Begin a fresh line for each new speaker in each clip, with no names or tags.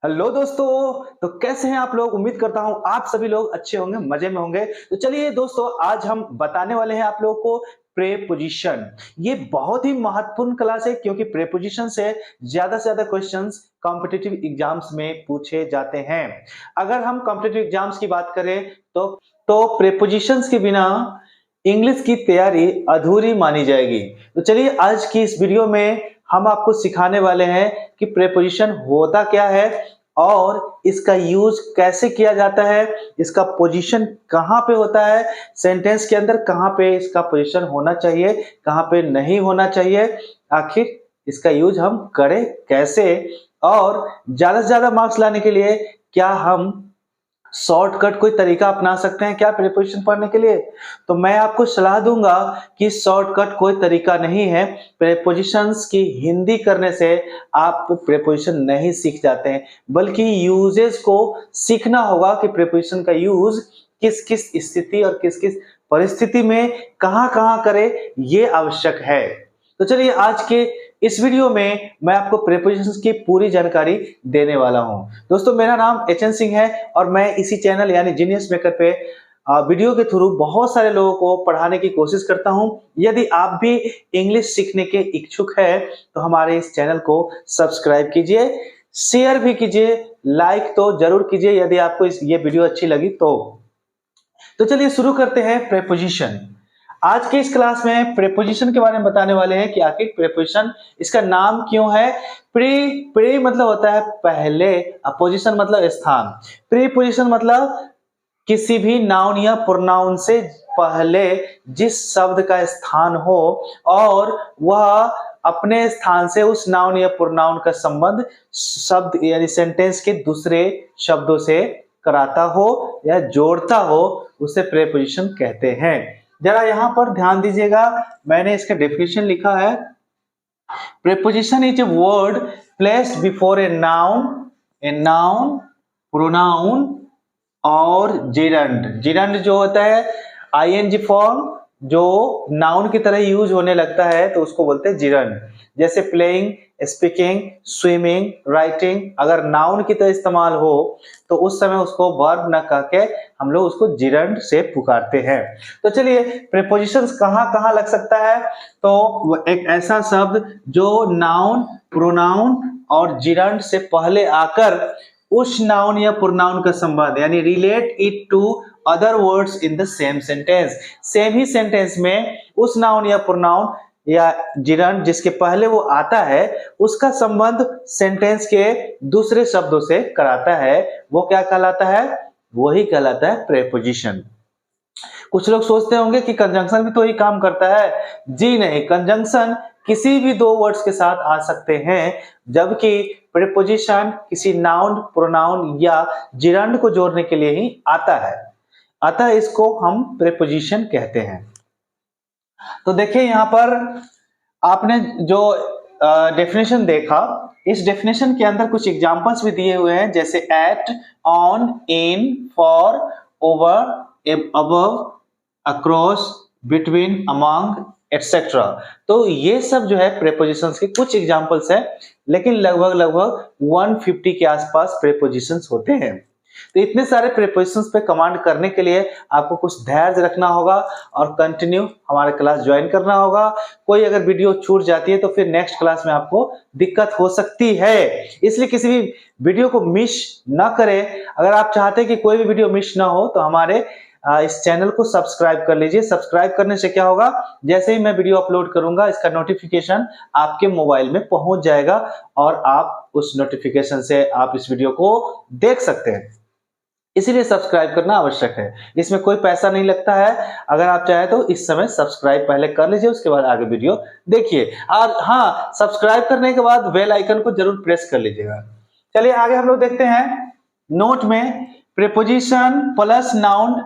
Hello दोस्तों। तो कैसे हैं आप लोग? उम्मीद करता हूं आप सभी लोग अच्छे होंगे, मजे में होंगे। तो चलिए दोस्तों, आज हम बताने वाले हैं आप लोगों को प्रेपोजिशन। ये बहुत ही महत्वपूर्ण क्लास है क्योंकि प्रेपोजिशन से ज्यादा क्वेश्चंस कॉम्पिटिटिव एग्जाम्स में पूछे जाते हैं। अगर हम कॉम्पिटिटिव एग्जाम्स की बात करें तो प्रेपोजिशंस के बिना इंग्लिश की तैयारी अधूरी मानी जाएगी। तो चलिए आज की इस वीडियो में हम आपको सिखाने वाले हैं कि प्रेपोजिशन होता क्या है और इसका यूज कैसे किया जाता है, इसका पोजीशन कहाँ पे होता है, सेंटेंस के अंदर कहाँ पे इसका पोजीशन होना चाहिए, कहाँ पे नहीं होना चाहिए, आखिर इसका यूज हम करें कैसे, और ज्यादा से ज्यादा मार्क्स लाने के लिए क्या हम शॉर्टकट कोई तरीका अपना सकते हैं क्या प्रीपोजिशन पढ़ने के लिए? तो मैं आपको सलाह दूंगा कि शॉर्टकट कोई तरीका नहीं है। प्रीपोजिशंस की हिंदी करने से आप प्रीपोजिशन नहीं सीख जाते हैं, बल्कि यूजेस को सीखना होगा कि प्रीपोजिशन का यूज किस किस स्थिति और किस किस परिस्थिति में कहां कहां करें, ये आवश्यक है। तो चलिए आज के इस वीडियो में मैं आपको प्रीपोजिशंस की पूरी जानकारी देने वाला हूं। दोस्तों, मेरा नाम एचएन सिंह है और मैं इसी चैनल यानी जीनियस मेकर पे वीडियो के थ्रू बहुत सारे लोगों को पढ़ाने की कोशिश करता हूं। यदि आप भी इंग्लिश सीखने के इच्छुक है तो हमारे इस चैनल को सब्सक्राइब कीजिए, शेयर भी कीजिए, लाइक तो जरूर कीजिए यदि आपको ये वीडियो अच्छी लगी तो चलिए शुरू करते हैं प्रेपोजिशन। आज के इस क्लास में प्रेपोजिशन के बारे में बताने वाले हैं कि आखिर प्रेपोजिशन इसका नाम क्यों है। प्री मतलब होता है पहले, अपोजिशन मतलब स्थान। प्रीपोजिशन मतलब किसी भी नाउन या प्रोनाउन से पहले जिस शब्द का स्थान हो और वह अपने स्थान से उस नाउन या प्रोनाउन का संबंध शब्द यानी सेंटेंस के दूसरे शब्दों से कराता हो या जोड़ता हो, उसे प्रेपोजिशन कहते हैं। जरा यहां पर ध्यान दीजिएगा, मैंने इसका डेफिनेशन लिखा है। Preposition is a word placed before a noun, pronoun और जिरंड। जिरंड जो होता है आईएनजी फॉर्म, जो नाउन की तरह यूज होने लगता है तो उसको बोलते हैं जिरंड। जैसे प्लेइंग, स्पीकिंग, स्विमिंग, राइटिंग अगर नाउन की तरह इस्तेमाल हो तो उस समय उसको वर्ब न कह के हम लोग उसको जिरंड से पुकारते हैं। तो चलिए, प्रीपोजिशंस कहां कहां लग सकता है। तो एक ऐसा शब्द जो नाउन, प्रोनाउन और जिरंड से पहले आकर उस नाउन या प्रोनाउन का संबंध यानी relate it to other words in the same sentence. Same ही सेंटेंस में उस नाउन या प्रोनाउन या जिरंड जिसके पहले वो आता है उसका संबंध सेंटेंस के दूसरे शब्दों से कराता है, वो क्या कहलाता है? वही कहलाता है प्रेपोजिशन। कुछ लोग सोचते होंगे कि कंजंक्शन भी तो ही काम करता है। जी नहीं, कंजंक्शन किसी भी दो वर्ड्स के साथ आ सकते हैं, जबकि प्रीपोजिशन किसी नाउन, प्रोनाउन या जिरंड को जोड़ने के लिए ही आता है। अतः इसको हम प्रीपोजिशन कहते हैं। तो देखिए यहां पर आपने जो डेफिनेशन देखा, इस डेफिनेशन के अंदर कुछ एग्जांपल्स भी दिए हुए हैं, जैसे at, on, in, for, over, above, across, between, among etcetera. तो ये सब जो है प्रेपोजिशंस के कुछ एग्जांपल्स हैं, लेकिन लगभग 150 के आसपास प्रेपोजिशंस होते हैं। तो इतने सारे प्रीपोजिशंस पे कमांड करने के लिए आपको कुछ धैर्य रखना होगा और कंटिन्यू हमारे क्लास ज्वाइन करना होगा। कोई अगर वीडियो छूट जाती है तो फिर नेक्स्ट क्लास में आपको दिक्कत हो सकती है, इसलिए किसी भी वीडियो को मिस ना करें। अगर आप चाहते हैं कि कोई भी वीडियो मिस ना हो तो हमारे इस चैनल को सब्सक्राइब कर लीजिए। सब्सक्राइब करने से क्या होगा, जैसे ही मैं वीडियो अपलोड करूंगा इसका नोटिफिकेशन आपके मोबाइल में पहुंच जाएगा और आप उस नोटिफिकेशन से आप इस वीडियो को देख सकते हैं। इसीलिए सब्सक्राइब करना आवश्यक है, इसमें कोई पैसा नहीं लगता है। अगर आप चाहे तो इस समय सब्सक्राइब पहले कर लीजिए, उसके बाद आगे वीडियो देखिए। और हाँ, सब्सक्राइब करने के बाद बेल आइकन को जरूर प्रेस कर लीजिएगा। चलिए आगे हम लोग देखते हैं नोट में प्रीपोजिशन प्लस नाउन,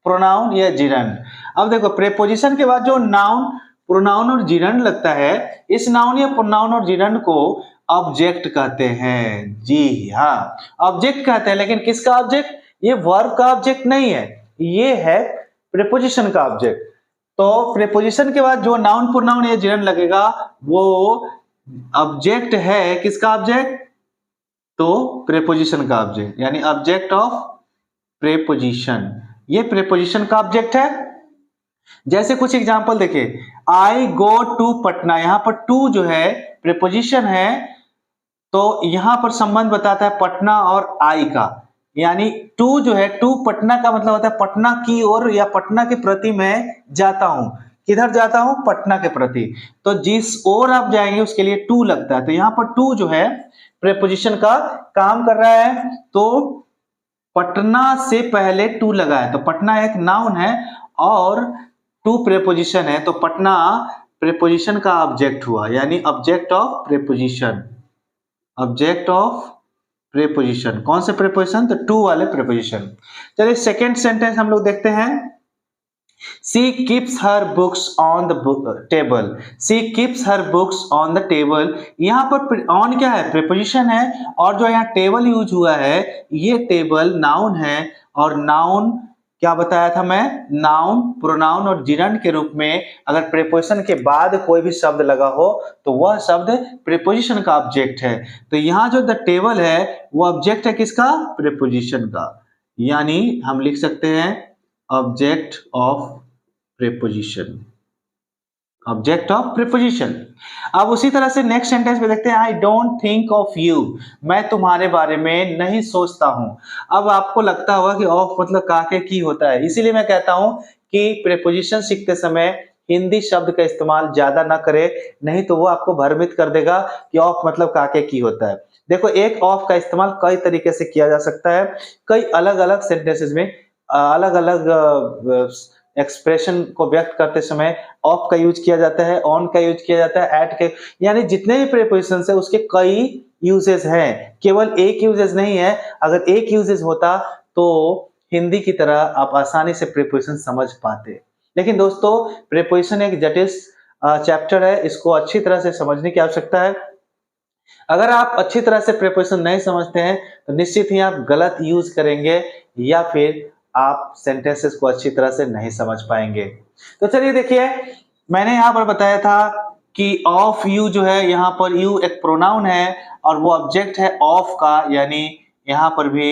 प्रोनाउन या जिरंड। अब देखो, प्रीपोजिशन के बाद जो नाउन, प्रोनाउन और जिरंड लगता है, इस नाउन या प्रोनाउन और जिरंड को ऑब्जेक्ट कहते हैं। जी हाँ, ऑब्जेक्ट कहते हैं, लेकिन किसका ऑब्जेक्ट? ये वर्ब का ऑब्जेक्ट नहीं है, ये है प्रीपोजिशन का ऑब्जेक्ट। तो प्रीपोजिशन के बाद जो नाउन, प्रोनाउन या जिरंड लगेगा वो ऑब्जेक्ट है। किसका ऑब्जेक्ट? तो प्रेपोजिशन का ऑब्जेक्ट यानी ऑब्जेक्ट ऑफ प्रेपोजिशन, ये प्रेपोजिशन का ऑब्जेक्ट है। जैसे कुछ एग्जांपल देखिए, आई गो टू पटना, यहां पर टू जो है प्रेपोजिशन है, तो यहां पर संबंध बताता है पटना और आई का, यानी टू जो है, टू पटना का मतलब होता है पटना की ओर या पटना के प्रति मैं जाता हूं। किधर जाता हूं? पटना के प्रति। तो जिस ओर आप जाएंगे उसके लिए टू लगता है, तो यहां पर टू जो है प्रेपोजिशन का काम कर रहा है। तो पटना से पहले टू लगा है, तो पटना एक नाउन है और टू प्रेपोजिशन है, तो पटना प्रेपोजिशन का ऑब्जेक्ट हुआ, यानी object of preposition. Object of preposition, कौन से प्रेपोजिशन? तो टू वाले प्रेपोजिशन। चलिए सेकेंड सेंटेंस हम लोग देखते हैं। She keeps her books on the table. She keeps her books on the table. यहाँ पर on क्या है? प्रेपोजिशन है, और जो यहाँ टेबल यूज हुआ है, ये टेबल नाउन है, और नाउन क्या बताया था मैं? नाउन, प्रोनाउन और जिरंड के रूप में अगर प्रेपोजिशन के बाद कोई भी शब्द लगा हो तो वह शब्द प्रेपोजिशन का ऑब्जेक्ट है। तो यहाँ जो द टेबल है वो ऑब्जेक्ट है किसका? प्रेपोजिशन का, यानी हम लिख सकते हैं object of preposition, object of preposition. अब उसी तरह से नेक्स्ट सेंटेंस में देखते हैं, I don't think of you, मैं तुम्हारे बारे में नहीं सोचता हूं। अब आपको लगता होगा कि ऑफ मतलब काके की होता है, इसीलिए मैं कहता हूं कि प्रेपोजिशन सीखते समय हिंदी शब्द का इस्तेमाल ज्यादा ना करें, नहीं तो वो आपको भ्रमित कर देगा कि ऑफ मतलब काके की होता है। देखो, एक ऑफ का इस्तेमाल कई तरीके से किया जा सकता है, कई अलग अलग सेंटेंसेस में अलग अलग एक्सप्रेशन को व्यक्त करते समय ऑफ का यूज किया जाता है, ऑन का यूज किया जाता है, एट के, यानी जितने भी प्रीपोजिशंस है उसके कई यूजेस हैं, केवल एक यूजेस नहीं है। अगर एक यूजेस होता तो हिंदी की तरह आप आसानी से प्रीपोजिशन समझ पाते। लेकिन दोस्तों, प्रीपोजिशन एक जटिल चैप्टर है, इसको अच्छी तरह से समझने की आवश्यकता है। अगर आप अच्छी तरह से प्रीपोजिशन नहीं समझते हैं तो निश्चित ही आप गलत यूज करेंगे या फिर आप सेंटेंसेस को अच्छी तरह से नहीं समझ पाएंगे। तो चलिए देखिए, मैंने यहां पर बताया था कि ऑफ यू जो है, यहां पर यू एक प्रोनाउन है और वो ऑब्जेक्ट है ऑफ का, यानी यहां पर भी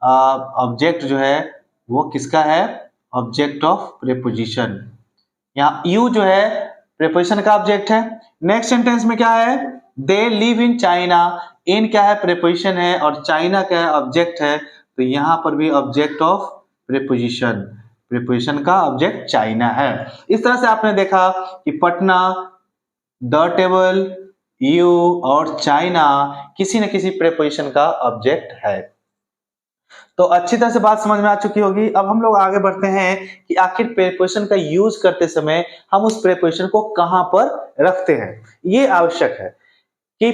ऑब्जेक्ट जो है वो किसका है? Object of preposition. यहाँ यू जो है प्रीपोजिशन का ऑब्जेक्ट है। नेक्स्ट सेंटेंस में क्या है? दे लिव इन चाइना, इन क्या है? प्रीपोजिशन है, और चाइना क्या है? ऑब्जेक्ट है। तो यहाँ पर भी ऑब्जेक्ट ऑफ प्रीपोजिशन, प्रीपोजिशन का ऑब्जेक्ट चाइना है। इस तरह से आपने देखा कि पटना, द टेबल, यू और चाइना किसी न किसी प्रीपोजिशन का ऑब्जेक्ट है। तो अच्छी तरह से बात समझ में आ चुकी होगी। अब हम लोग आगे बढ़ते हैं कि आखिर प्रीपोजिशन का यूज करते समय हम उस प्रीपोजिशन को कहां पर रखते हैं। ये आवश्यक है कि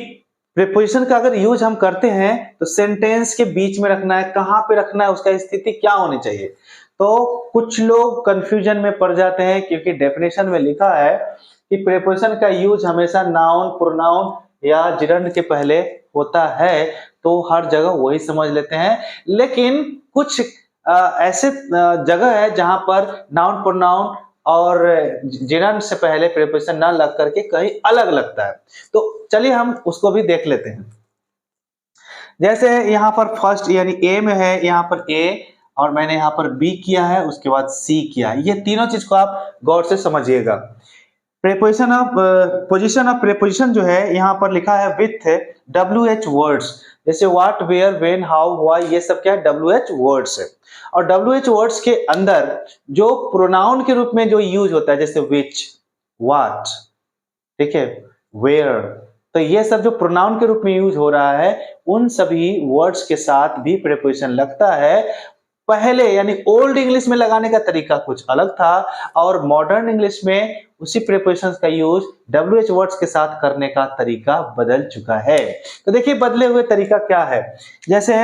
प्रीपोजिशन का अगर यूज हम करते हैं तो सेंटेंस के बीच में रखना है, कहां पे रखना है, उसका स्थिति क्या होनी चाहिए। तो कुछ लोग कंफ्यूजन में पड़ जाते हैं क्योंकि डेफिनेशन में लिखा है कि प्रीपोजिशन का यूज हमेशा नाउन, प्रोनाउन या जिरंड के पहले होता है, तो हर जगह वही समझ लेते हैं। लेकिन कुछ ऐसे जगह है जहां पर नाउन, प्रोनाउन और जिरंड से पहले प्रीपोजिशन ना लग करके कहीं अलग लगता है। तो चलिए हम उसको भी देख लेते हैं। जैसे यहाँ पर फर्स्ट यानी ए में है, यहाँ पर ए, और मैंने यहाँ पर बी किया है, उसके बाद सी किया है। ये तीनों चीज को आप गौर से समझिएगा। Preposition of position of preposition जो है यहाँ पर लिखा है विथ WH वर्ड्स, जैसे what, where, when, how, why, ये सब क्या है? WH वर्ड्स है। और WH वर्ड्स के अंदर जो प्रोनाउन के रूप में जो यूज होता है, जैसे विच, व्हाट, ठीक है, वेयर, तो ये सब जो प्रोनाउन के रूप में यूज हो रहा है, उन सभी वर्ड्स के साथ भी प्रीपोजिशन लगता है। पहले यानी ओल्ड इंग्लिश में लगाने का तरीका कुछ अलग था, और मॉडर्न इंग्लिश में उसी प्रीपोजिशंस का यूज WH वर्ड्स के साथ करने का तरीका बदल चुका है। तो देखिए बदले हुए तरीका क्या है। जैसे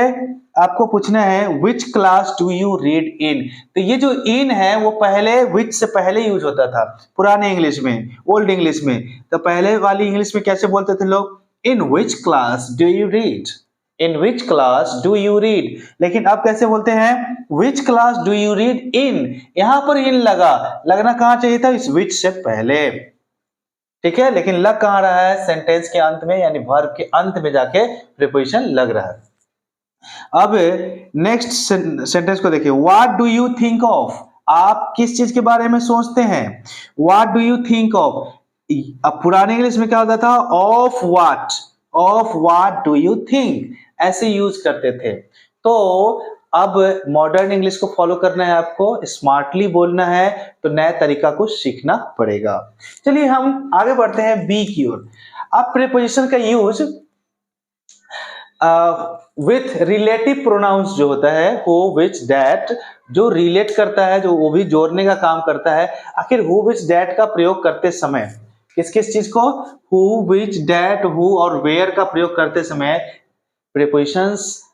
आपको पूछना है विच क्लास डू यू रीड इन, तो ये जो इन है वो पहले विच से पहले यूज होता था पुराने इंग्लिश में, ओल्ड इंग्लिश में। तो पहले वाली इंग्लिश में कैसे बोलते थे लोग? In which class do you read, in which class do you read. लेकिन अब कैसे बोलते हैं? Which class do you read in, यहां पर इन लगा, लगना कहां चाहिए था? इस विच से पहले। ठीक है, लेकिन लग कहाँ रहा है, सेंटेंस के अंत में, यानी वर्ब के अंत में जाके प्रीपोजिशन लग रहा है। अब नेक्स्ट सेंटेंस को देखिए, what do you think of, आप किस चीज के बारे में सोचते हैं। What do you think of, अब पुराने इंग्लिश में क्या होता था, of what do you think, ऐसे यूज करते थे। तो अब मॉडर्न इंग्लिश को फॉलो करना है, आपको स्मार्टली बोलना है, तो नया तरीका को सीखना पड़ेगा। चलिए हम आगे बढ़ते हैं बी की ओर। अब प्रीपोजिशन का यूज विथ रिलेटिव प्रोनाउंस जो होता है, हु विच दैट, जो रिलेट करता है, जो वो भी जोड़ने का काम करता है। आखिर हु विच दैट का प्रयोग करते समय किस किस चीज को, हु विच दैट, हु और वेयर का प्रयोग करते समय प्रीपोजिशंस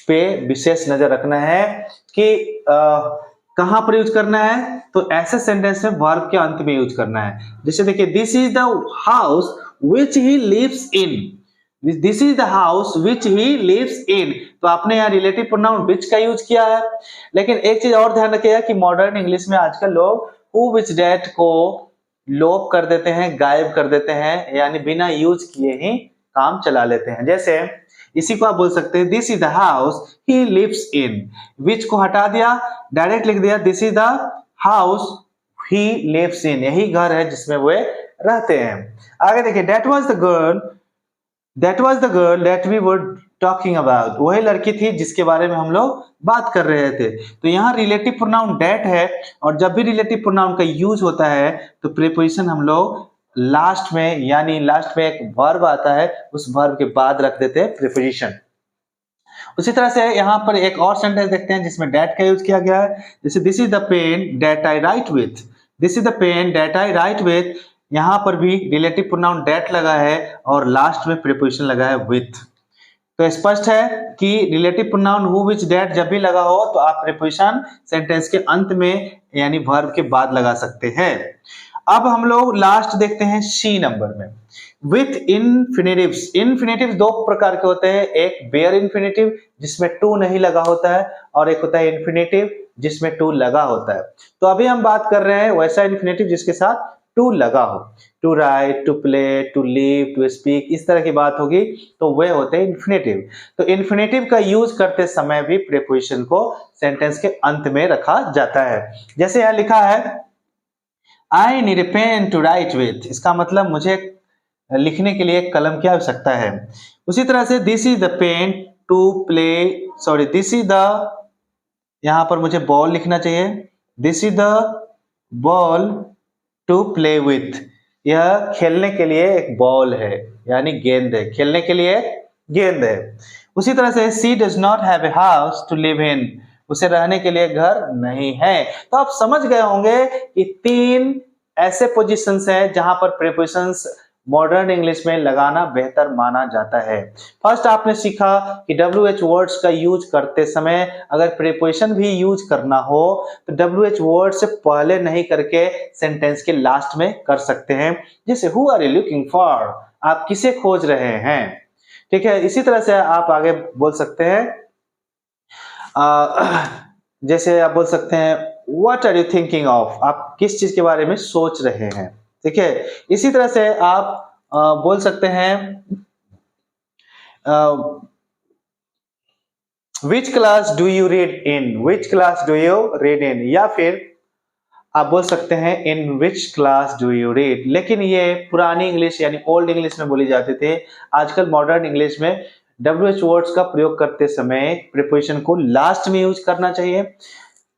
पे विशेष नजर रखना है कि कहां पर यूज करना है, तो ऐसे सेंटेंस में वर्ब के अंत में यूज करना है। जैसे देखिए, this is the house which he lives in, this is the house which he lives in, तो आपने यहाँ रिलेटिव प्रोनाउन विच का यूज किया है। लेकिन एक चीज और ध्यान रखिएगा कि मॉडर्न इंग्लिश में आजकल लोग हु विच दैट को लोप कर देते हैं, गायब कर देते हैं, यानी बिना यूज किए ही काम चला लेते हैं। जैसे इसी को आप बोल सकते हैं, this is the house he lives in, which को हटा दिया, डायरेक्ट लिख दिया this is the house he lives in, यही घर है जिसमें वे रहते हैं। आगे देखिए, that was the girl that we were talking about, वही लड़की थी जिसके बारे में हम लोग बात कर रहे थे। तो यहाँ रिलेटिव प्रोनाउन दैट है, और जब भी रिलेटिव प्रोनाउन का यूज होता है तो प्रीपोजिशन हम लोग लास्ट में, यानी लास्ट में एक वर्ब आता है, उस वर्ब के बाद रख देते हैं प्रीपोजिशन। उसी तरह से यहाँ पर एक और सेंटेंस देखते हैं जिसमें दैट का यूज किया गया है। जैसे this is the pen that I write with, this is the pen that I write with, यहाँ पर भी रिलेटिव प्रोनाउन दैट लगा है और लास्ट में प्रीपोजिशन लगा है विथ। तो स्पष्ट है कि relative pronoun who which that जब भी लगा हो तो आप प्रीपोजिशन सेंटेंस के अंत में यानी वर्ब के बाद लगा सकते हैं। अब हम लोग लास्ट देखते हैं सी नंबर में, विथ इन्फिनेटिव्स। इन्फिनेटिव दो प्रकार के होते हैं, एक बेयर इन्फिनेटिव जिसमें टू नहीं लगा होता है, और एक होता है इन्फिनेटिव जिसमें टू लगा होता है। तो अभी हम बात कर रहे हैं वैसा इन्फिनेटिव जिसके साथ टू लगा हो, to write, to play, to live, to speak, इस तरह की बात होगी तो वे होते हैं इन्फिनेटिव। तो इन्फिनेटिव का यूज करते समय भी प्रीपोजिशन को सेंटेंस के अंत में रखा जाता है। जैसे यहाँ लिखा है I need a pen to write with, इसका मतलब मुझे लिखने के लिए कलम की आवश्यकता है। उसी तरह से this is the pen to play, sorry this is the, यहां पर मुझे बॉल लिखना चाहिए, this is the ball to play with, यह खेलने के लिए एक बॉल है, यानी गेंद है, खेलने के लिए गेंद है। उसी तरह से she does not have a house to live in, उसे रहने के लिए घर नहीं है। तो आप समझ गए होंगे कि तीन ऐसे पोजीशंस हैं जहां पर प्रीपोजिशंस मॉडर्न इंग्लिश में लगाना बेहतर माना जाता है। फर्स्ट आपने सीखा कि WH वर्ड्स का यूज करते समय अगर प्रीपोजिशन भी यूज करना हो तो WH वर्ड से पहले नहीं करके सेंटेंस के लास्ट में कर सकते हैं। जैसे who are you looking for, आप किसे खोज रहे हैं, ठीक है। इसी तरह से आप आगे बोल सकते हैं, जैसे आप बोल सकते हैं what are you thinking of, आप किस चीज के बारे में सोच रहे हैं, ठीक है। इसी तरह से आप बोल सकते हैं which class do you read in, which class do you read in, या फिर आप बोल सकते हैं in which class do you read. लेकिन ये पुरानी इंग्लिश यानी ओल्ड इंग्लिश में बोली जाते थे। आजकल मॉडर्न इंग्लिश में WH वर्ड्स का प्रयोग करते समय प्रीपोजिशन को लास्ट में यूज करना चाहिए।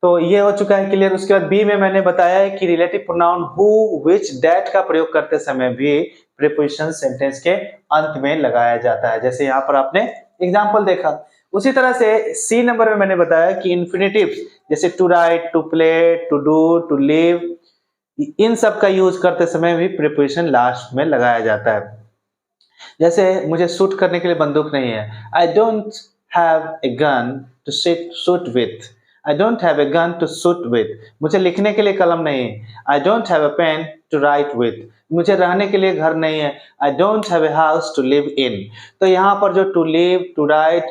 तो ये हो चुका है क्लियर। उसके बाद बी में मैंने बताया है कि relative pronoun who, which, that का प्रयोग करते समय भी प्रीपोजिशन सेंटेंस के अंत में लगाया जाता है, जैसे यहाँ पर आपने एग्जांपल देखा। उसी तरह से सी नंबर में मैंने बताया कि इन्फिनेटिव जैसे to write, to play, to do, to live, इन सब का यूज करते समय भी प्रीपोजिशन लास्ट में लगाया जाता है। जैसे मुझे शूट करने के लिए बंदूक नहीं है, I don't have a gun to shoot with, I don't have a gun to shoot with, मुझे लिखने के लिए कलम नहीं है, I don't have a pen to write with, मुझे रहने के लिए घर नहीं है, I don't have a house to live in. तो यहाँ पर जो to live, to write,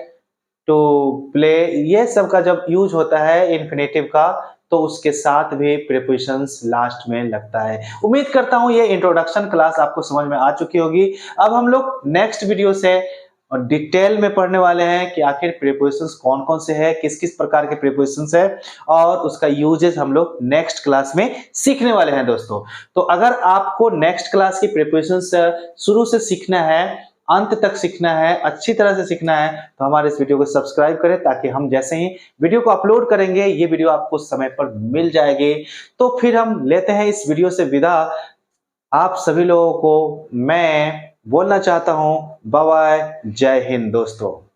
to play, ये सब का जब यूज होता है इन्फिनेटिव का, तो उसके साथ भी प्रीपोजिशंस लास्ट में लगता है। उम्मीद करता हूं ये इंट्रोडक्शन क्लास आपको समझ में आ चुकी होगी। अब हम लोग नेक्स्ट वीडियो से और डिटेल में पढ़ने वाले हैं कि आखिर प्रीपोजिशंस कौन-कौन से हैं, किस-किस प्रकार के प्रीपोजिशंस है और उसका यूजेस हम लोग नेक्स्ट क्लास में सीखने वाले हैं दोस्तों। तो अगर आपको नेक्स्ट क्लास की प्रीपोजिशंस शुरू से सीखना है, अंत तक सीखना है, अच्छी तरह से सीखना है, तो हमारे इस वीडियो को सब्सक्राइब करें ताकि हम जैसे ही वीडियो को अपलोड करेंगे ये वीडियो आपको समय पर मिल जाएगी। तो फिर हम लेते हैं इस वीडियो से विदा। आप सभी लोगों को मैं बोलना चाहता हूं बाय बाय, जय हिंद दोस्तों।